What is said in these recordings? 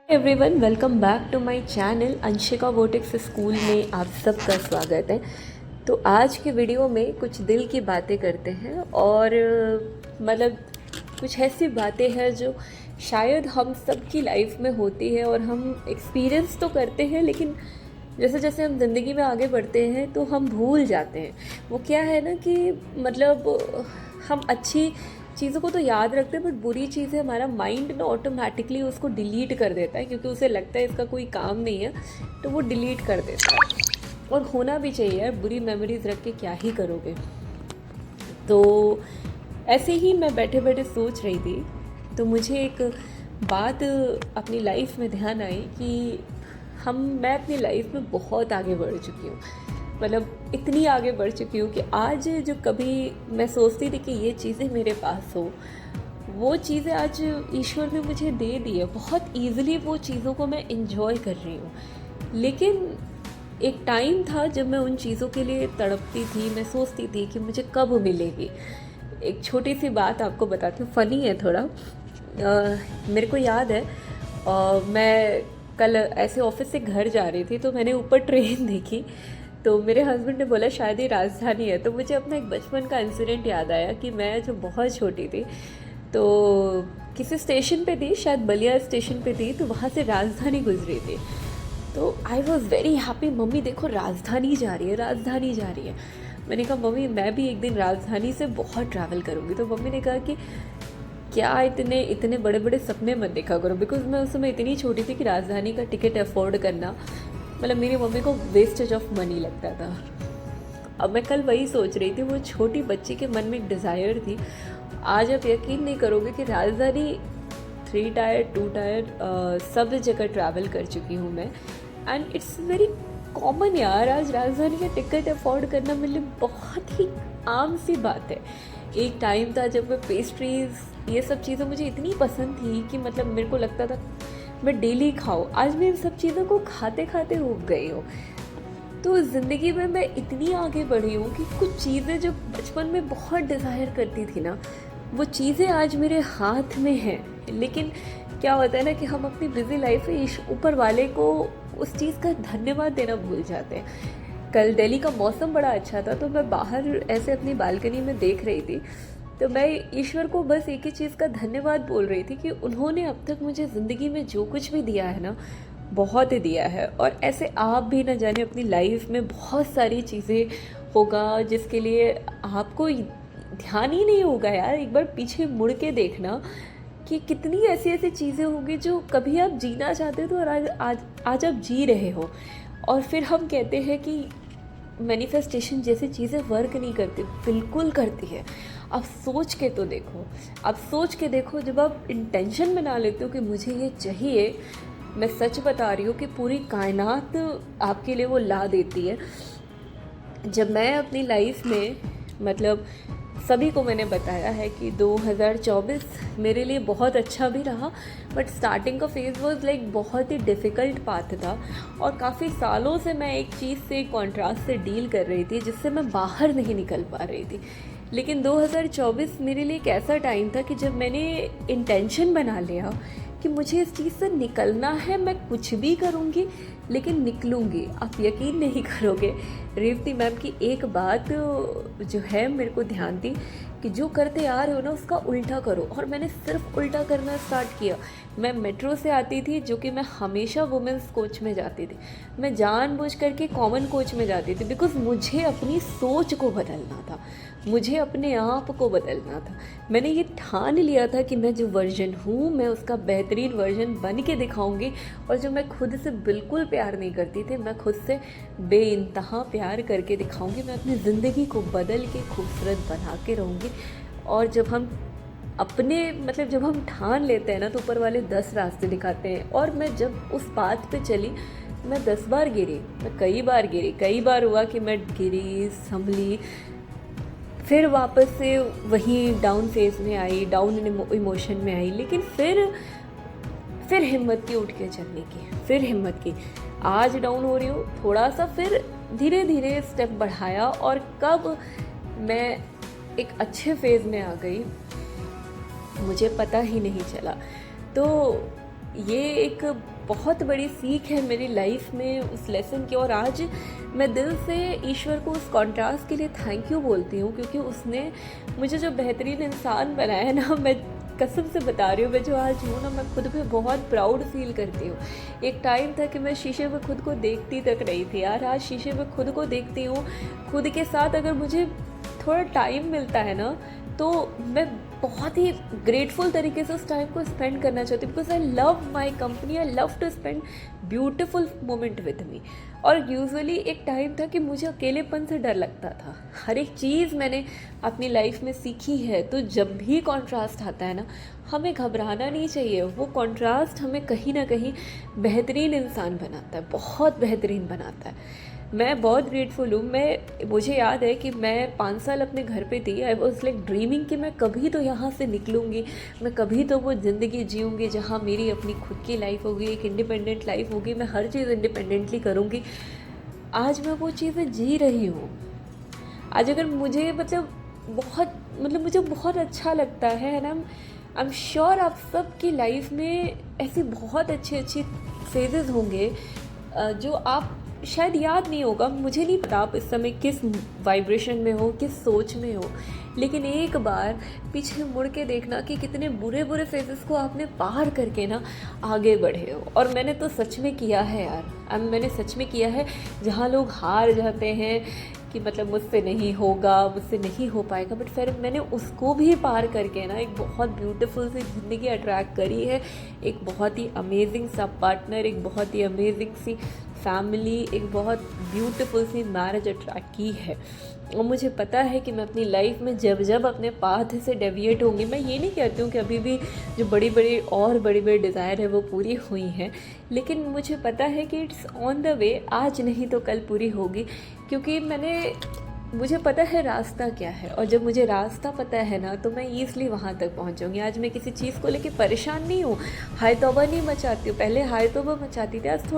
Everyone, welcome back to my channel. Anshika वोटिक्स school में आप सबका स्वागत है। तो आज के वीडियो में कुछ दिल की बातें करते हैं और मतलब कुछ ऐसी बातें हैं जो शायद हम सबकी लाइफ में होती है और हम एक्सपीरियंस तो करते हैं, लेकिन जैसे जैसे हम ज़िंदगी में आगे बढ़ते हैं तो हम भूल जाते हैं। वो क्या है ना कि मतलब हम अच्छी चीज़ों को तो याद रखते हैं, बट बुरी चीज़ें हमारा माइंड ना ऑटोमेटिकली उसको डिलीट कर देता है, क्योंकि उसे लगता है इसका कोई काम नहीं है, तो वो डिलीट कर देता है। और होना भी चाहिए यार, बुरी मेमोरीज रख के क्या ही करोगे। तो ऐसे ही मैं बैठे बैठे सोच रही थी, तो मुझे एक बात अपनी लाइफ में ध्यान आई कि मैं अपनी लाइफ में बहुत आगे बढ़ चुकी हूँ। मतलब इतनी आगे बढ़ चुकी हूँ कि आज जो कभी मैं सोचती थी कि ये चीज़ें मेरे पास हो, वो चीज़ें आज ईश्वर ने मुझे दे दी है। बहुत ईज़िली वो चीज़ों को मैं इंजॉय कर रही हूँ। लेकिन एक टाइम था जब मैं उन चीज़ों के लिए तड़पती थी, मैं सोचती थी कि मुझे कब मिलेगी। एक छोटी सी बात आपको बताती हूँ, फ़नी है थोड़ा। मेरे को याद है मैं कल ऐसे ऑफिस से घर जा रही थी, तो मैंने ऊपर ट्रेन देखी, तो मेरे हस्बैंड ने बोला शायद ये राजधानी है। तो मुझे अपना एक बचपन का इंसिडेंट याद आया कि मैं जब बहुत छोटी थी तो किसी स्टेशन पे थी, शायद बलिया स्टेशन पे थी, तो वहाँ से राजधानी गुजरी थी। तो I was very happy, mummy देखो राजधानी जा रही है, राजधानी जा रही है। मैंने कहा मम्मी मैं भी एक दिन राजधानी से बहुत ट्रैवल करूँगी। तो मम्मी ने कहा कि क्या इतने इतने बड़े बड़े सपने मत देखा करो, बिकॉज मैं उस समय इतनी छोटी थी कि राजधानी का टिकट अफोर्ड करना मतलब मेरी मम्मी को वेस्टेज ऑफ मनी लगता था। अब मैं कल वही सोच रही थी, वो छोटी बच्ची के मन में एक डिज़ायर थी। आज आप यकीन नहीं करोगे कि राजधानी 3 टायर 2 टायर सब जगह ट्रैवल कर चुकी हूँ मैं, एंड इट्स वेरी कॉमन यार। आज राजधानी का टिकट अफोर्ड करना मेरे लिए बहुत ही आम सी बात है। एक टाइम था जब मैं पेस्ट्रीज़ ये सब चीज़ें मुझे इतनी पसंद थी कि मतलब मेरे को लगता था मैं डेली खाऊं। आज मैं इन सब चीज़ों को खाते खाते उब गई हूँ। तो ज़िंदगी में मैं इतनी आगे बढ़ी हूँ कि कुछ चीज़ें जो बचपन में बहुत डिज़ायर करती थी ना, वो चीज़ें आज मेरे हाथ में हैं। लेकिन क्या होता है ना कि हम अपनी बिज़ी लाइफ में ऊपर वाले को उस चीज़ का धन्यवाद देना भूल जाते हैं। कल दिल्ली का मौसम बड़ा अच्छा था, तो मैं बाहर ऐसे अपनी बालकनी में देख रही थी, तो मैं ईश्वर को बस एक ही चीज़ का धन्यवाद बोल रही थी कि उन्होंने अब तक मुझे ज़िंदगी में जो कुछ भी दिया है ना, बहुत ही दिया है। और ऐसे आप भी ना जाने अपनी लाइफ में बहुत सारी चीज़ें होगा जिसके लिए आपको ध्यान ही नहीं होगा यार। एक बार पीछे मुड़ के देखना कि कितनी ऐसी ऐसी चीज़ें होंगी जो कभी आप जीना चाहते थे और आज आप जी रहे हो। और फिर हम कहते हैं कि मैनिफेस्टेशन जैसी चीज़ें वर्क नहीं करती, बिल्कुल करती है। आप सोच के तो देखो, आप सोच के देखो, जब आप इंटेंशन बना लेते हो कि मुझे ये चाहिए, मैं सच बता रही हूँ कि पूरी कायनात आपके लिए वो ला देती है। जब मैं अपनी लाइफ में मतलब सभी को मैंने बताया है कि 2024 मेरे लिए बहुत अच्छा भी रहा, बट स्टार्टिंग का फेज़ वॉज लाइक बहुत ही डिफ़िकल्ट पाथ था, और काफ़ी सालों से मैं एक चीज़ से, कॉन्ट्रास्ट से डील कर रही थी जिससे मैं बाहर नहीं निकल पा रही थी। लेकिन 2024 मेरे लिए एक ऐसा टाइम था कि जब मैंने इंटेंशन बना लिया कि मुझे इस चीज़ से निकलना है, मैं कुछ भी करूँगी लेकिन निकलूँगी। आप यकीन नहीं करोगे, रेवती मैम की एक बात जो है मेरे को ध्यान थी कि जो करते आ रहे हो ना उसका उल्टा करो। और मैंने सिर्फ उल्टा करना स्टार्ट किया। मैं मेट्रो से आती थी, जो कि मैं हमेशा वुमेंस कोच में जाती थी, मैं जानबूझ करके कॉमन कोच में जाती थी, बिकॉज़ मुझे अपनी सोच को बदलना था, मुझे अपने आप को बदलना था। मैंने ये ठान लिया था कि मैं जो वर्जन हूँ मैं उसका बेहतरीन वर्जन बन के दिखाऊंगी। और जो मैं खुद से बिल्कुल प्यार नहीं करती थी, मैं खुद से बेइंतहा प्यार करके दिखाऊंगी। मैं अपनी ज़िंदगी को बदल के खूबसूरत बना के रहूँगी। और जब हम अपने मतलब जब हम ठान लेते हैं ना, तो ऊपर वाले 10 रास्ते दिखाते हैं। और मैं जब उस बात पे चली, मैं 10 बार गिरी, मैं कई बार गिरी, कई बार हुआ कि मैं गिरी, संभली, फिर वापस से वही डाउन फेज में आई, डाउन इमोशन में आई। लेकिन फिर हिम्मत की उठ के चलने की, फिर हिम्मत की। आज डाउन हो रही हूँ थोड़ा सा, फिर धीरे धीरे स्टेप बढ़ाया, और कब मैं एक अच्छे फेज़ में आ गई मुझे पता ही नहीं चला। तो ये एक बहुत बड़ी सीख है मेरी लाइफ में उस लेसन की। और आज मैं दिल से ईश्वर को उस कॉन्ट्रास्ट के लिए थैंक यू बोलती हूँ, क्योंकि उसने मुझे जो बेहतरीन इंसान बनाया है ना, मैं कसम से बता रही हूँ, मैं जो आज हूँ ना, मैं खुद पे बहुत प्राउड फील करती हूँ। एक टाइम था कि मैं शीशे में खुद को देखती तक नहीं थी यार, आज शीशे में खुद को देखती हूँ। खुद के साथ अगर मुझे थोड़ा टाइम मिलता है ना, तो मैं बहुत ही ग्रेटफुल तरीके से उस टाइम को स्पेंड करना चाहती हूँ, because I love my company, I love to spend beautiful moment with me. और यूजुअली एक टाइम था कि मुझे अकेलेपन से डर लगता था। हर एक चीज़ मैंने अपनी लाइफ में सीखी है, तो जब भी कॉन्ट्रास्ट आता है ना, हमें घबराना नहीं चाहिए। वो कॉन्ट्रास्ट हमें कहीं ना कहीं बेहतरीन इंसान बनाता है, बहुत बेहतरीन बनाता है। मैं बहुत ग्रेटफुल हूँ। मुझे याद है कि मैं 5 साल अपने घर पे थी। आई वॉज लाइक ड्रीमिंग कि मैं कभी तो यहाँ से निकलूँगी, मैं कभी तो वो ज़िंदगी जीऊँगी जहाँ मेरी अपनी खुद की लाइफ होगी, एक इंडिपेंडेंट लाइफ होगी, मैं हर चीज़ इंडिपेंडेंटली करूँगी। आज मैं वो चीज़ें जी रही हूँ। आज अगर मुझे मुझे बहुत अच्छा लगता है ना। आई एम श्योर आप सबकी लाइफ में ऐसी बहुत अच्छे फेजेस होंगे जो आप शायद याद नहीं होगा। मुझे नहीं पता आप इस समय किस वाइब्रेशन में हो, किस सोच में हो, लेकिन एक बार पीछे मुड़ के देखना कि कितने बुरे बुरे फेजेस को आपने पार करके ना आगे बढ़े हो। और मैंने तो सच में किया है यार, मैंने सच में किया है। जहाँ लोग हार जाते हैं कि मतलब मुझसे नहीं होगा, मुझसे नहीं हो पाएगा, बट फिर मैंने उसको भी पार करके ना एक बहुत ब्यूटीफुल सी ज़िंदगी अट्रैक्ट करी है। एक बहुत ही अमेजिंग सा पार्टनर, एक बहुत ही अमेजिंग सी फैमिली, एक बहुत ब्यूटीफुल सी मैरिज अट्रैक्ट की है। और मुझे पता है कि मैं अपनी लाइफ में जब जब अपने पाथ से डेविएट होंगी, मैं ये नहीं कहती हूँ कि अभी भी जो बड़ी बड़ी डिज़ायर है वो पूरी हुई हैं, लेकिन मुझे पता है कि इट्स ऑन द वे, आज नहीं तो कल पूरी होगी। क्योंकि मुझे पता है रास्ता क्या है, और जब मुझे रास्ता पता है ना, तो मैं ईज़िली वहाँ तक पहुँच जाऊँगी। आज मैं किसी चीज़ को लेके परेशान नहीं हूँ, हाय तौबा नहीं मचाती हूँ। पहले हाय तौबा मचाती थी, आज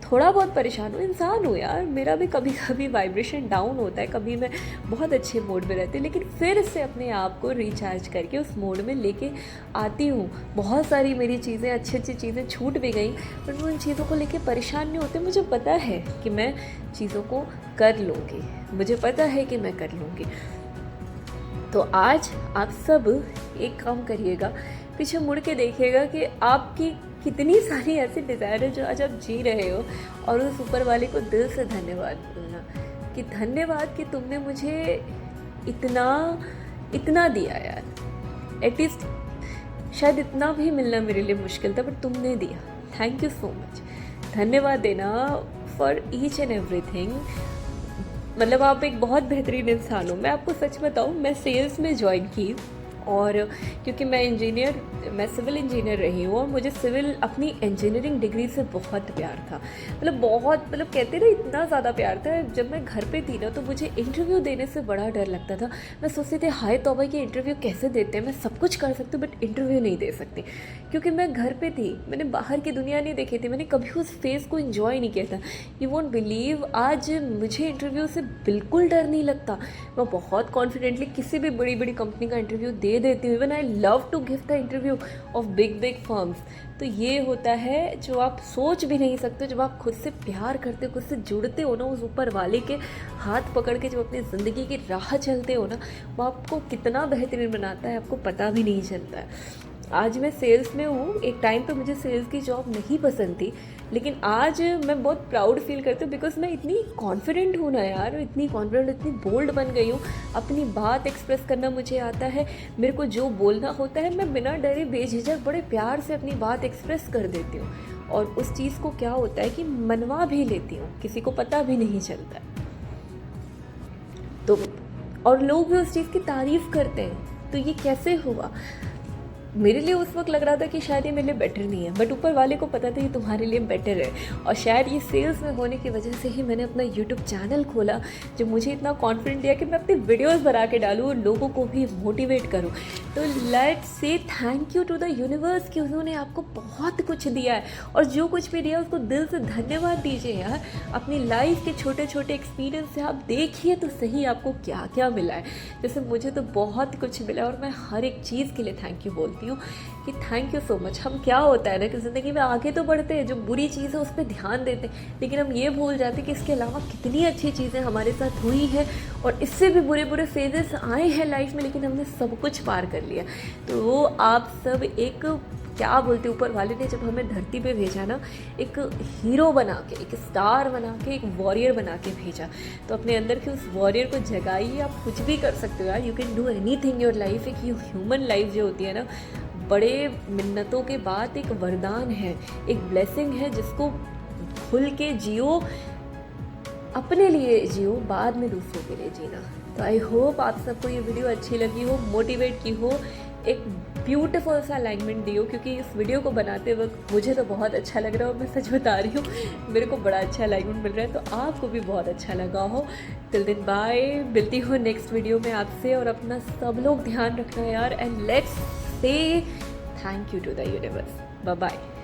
थोड़ा बहुत परेशान हूँ। इंसान हूँ यार, मेरा भी कभी कभी वाइब्रेशन डाउन होता है, कभी मैं बहुत अच्छे मोड में रहती हूँ, लेकिन फिर से अपने आप को रिचार्ज करके उस मोड में लेके आती हूँ। बहुत सारी मेरी चीज़ें, अच्छी चीज़ें छूट भी गई, पर मैं उन चीज़ों को लेके परेशान नहीं होती। मुझे पता है कि मैं चीज़ों को कर लूँगी, मुझे पता है कि मैं कर लूँगी। तो आज आप सब एक काम करिएगा, पीछे मुड़ के देखिएगा कि आपकी कितनी सारी ऐसी डिज़ायर है जो आज आप जी रहे हो, और उस ऊपर वाले को दिल से धन्यवाद बोलना कि धन्यवाद कि तुमने मुझे इतना दिया यार। एटलीस्ट शायद इतना भी मिलना मेरे लिए मुश्किल था, बट तुमने दिया। Thank you so much. धन्यवाद देना फॉर ईच एंड एवरीथिंग। मतलब आप एक बहुत बेहतरीन इंसान हो। मैं आपको सच बताऊं, मैं सेल्स में ज्वाइन की, और क्योंकि मैं सिविल इंजीनियर रही हूँ, और मुझे सिविल अपनी इंजीनियरिंग डिग्री से बहुत प्यार था। मतलब कहते ना, इतना ज़्यादा प्यार था। जब मैं घर पे थी ना, तो मुझे इंटरव्यू देने से बड़ा डर लगता था। मैं सोचती थी हाय तौबा कि इंटरव्यू कैसे देते हैं, मैं सब कुछ कर सकती हूँ बट इंटरव्यू नहीं दे सकती, क्योंकि मैं घर पे थी, मैंने बाहर की दुनिया नहीं देखी थी, मैंने कभी उस फेज़ को इन्जॉय नहीं किया था। यू वोंट बिलीव, आज मुझे इंटरव्यू से बिल्कुल डर नहीं लगता। मैं बहुत कॉन्फिडेंटली किसी भी बड़ी कंपनी का इंटरव्यू दे देती हूँ। Even I love to give the interview of big firms. तो ये होता है जो आप सोच भी नहीं सकते। जब आप खुद से प्यार करते हो, खुद से जुड़ते हो ना, उस ऊपर वाले के हाथ पकड़ के जब अपनी ज़िंदगी की राह चलते हो ना, वो आपको कितना बेहतरीन बनाता है, आपको पता भी नहीं चलता है। आज मैं सेल्स में हूँ। एक टाइम पे मुझे सेल्स की जॉब नहीं पसंद थी, लेकिन आज मैं बहुत प्राउड फील करती हूँ, बिकॉज मैं इतनी कॉन्फिडेंट हूँ ना यार, इतनी कॉन्फिडेंट, इतनी बोल्ड बन गई हूँ। अपनी बात एक्सप्रेस करना मुझे आता है। मेरे को जो बोलना होता है, मैं बिना डरे बेझिझक बड़े प्यार से अपनी बात एक्सप्रेस कर देती हूँ, और उस चीज़ को क्या होता है कि मनवा भी लेती हूँ, किसी को पता भी नहीं चलता। तो और लोग भी उस चीज़ की तारीफ़ करते हैं। तो ये कैसे हुआ? मेरे लिए उस वक्त लग रहा था कि शायद ये मेरे लिए बेटर नहीं है, बट ऊपर वाले को पता था कि तुम्हारे लिए बेटर है। और शायद ये सेल्स में होने की वजह से ही मैंने अपना यूट्यूब चैनल खोला, जो मुझे इतना कॉन्फिडेंट दिया कि मैं अपनी वीडियोस बना के डालूँ और लोगों को भी मोटिवेट करूँ। तो let's say thank you to the universe कि उन्होंने आपको बहुत कुछ दिया है, और जो कुछ भी दिया उसको दिल से धन्यवाद दीजिए यार। अपनी लाइफ के छोटे छोटे एक्सपीरियंस से आप देखिए तो सही आपको क्या क्या मिला है। जैसे मुझे तो बहुत कुछ मिला, और मैं हर एक चीज़ के लिए थैंक यू बोलती हूँ। बोलती हूँ कि थैंक यू सो मच। हम क्या होता है ना कि ज़िंदगी में आगे तो बढ़ते हैं, जो बुरी चीज़ है उस पर ध्यान देते हैं, लेकिन हम ये भूल जाते हैं कि इसके अलावा कितनी अच्छी चीज़ें हमारे साथ हुई है और इससे भी बुरे बुरे फेजेस आए हैं लाइफ में, लेकिन हमने सब कुछ पार कर लिया। तो वो आप सब एक क्या बोलते, ऊपर वाले ने जब हमें धरती पे भेजा ना, एक हीरो बना के, एक स्टार बना के, एक वॉरियर बना के भेजा, तो अपने अंदर के उस वॉरियर को जगाइए। आप कुछ भी कर सकते हो यार, you can do anything your life. एक ह्यूमन लाइफ जो होती है ना, बड़े मिन्नतों के बाद एक वरदान है, एक ब्लेसिंग है, जिसको खुल के जियो, अपने लिए जियो, बाद में दूसरों के लिए जीना। तो आई होप आप सबको ये वीडियो अच्छी लगी हो, मोटिवेट की हो, एक ब्यूटीफुल सा अलाइनमेंट दी हो, क्योंकि इस वीडियो को बनाते वक्त मुझे तो बहुत अच्छा लग रहा है और मैं सच बता रही हूँ, मेरे को बड़ा अच्छा अलाइनमेंट मिल रहा है, तो आपको भी बहुत अच्छा लगा हो। टिल दिन बाय, मिलती हूँ नेक्स्ट वीडियो में आपसे, और अपना सब लोग ध्यान रखना यार, and let's say thank you to the universe. Bye bye.